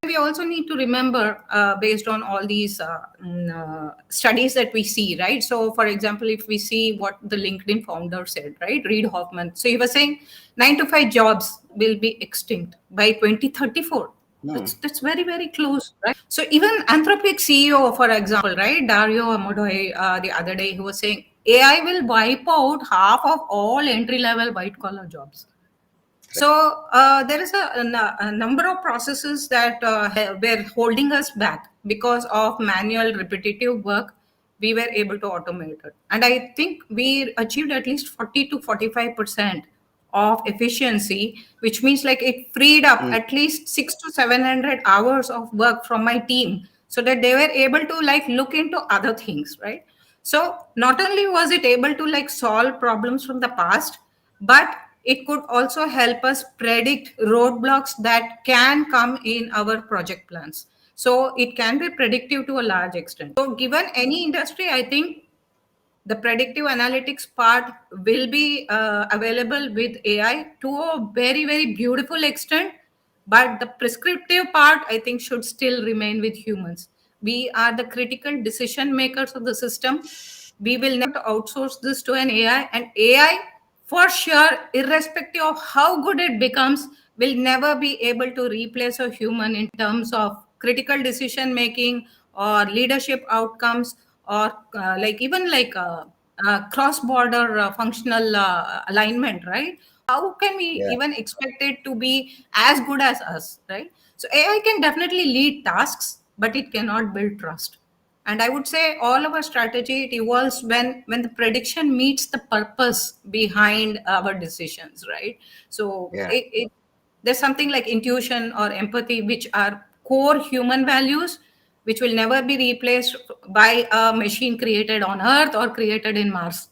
We also need to remember, based on all these studies that we see, right? So, for example, if we see what the LinkedIn founder said, right, Reid Hoffman. So he was saying 9 to 5 jobs will be extinct by 2034. That's very, very close, right? So even Anthropic CEO, for example, right, Dario Amodei, the other day, he was saying AI will wipe out half of all entry-level white-collar jobs. So there is a number of processes that were holding us back because of manual repetitive work. We were able to automate it, and I think we achieved at least 40 to 45% of efficiency, which means like it freed up at least 600 to 700 hours of work from my team, so that they were able to like look into other things, right? So not only was it able to like solve problems from the past, but it could also help us predict roadblocks that can come in our project plans. So it can be predictive to a large extent. So given any industry, I think the predictive analytics part will be available with AI to a very, very beautiful extent. But the prescriptive part, I think, should still remain with humans. We are the critical decision makers of the system. We will never outsource this to an AI, and AI, for sure, irrespective of how good it becomes, will never be able to replace a human in terms of critical decision making or leadership outcomes, or like even like cross border functional alignment, right? How can we Yeah. even expect it to be as good as us, right? So AI can definitely lead tasks, but it cannot build trust. And I would say all of our strategy, it evolves when the prediction meets the purpose behind our decisions, right? So Yeah. there's something like intuition or empathy, which are core human values, which will never be replaced by a machine created on Earth or created in Mars.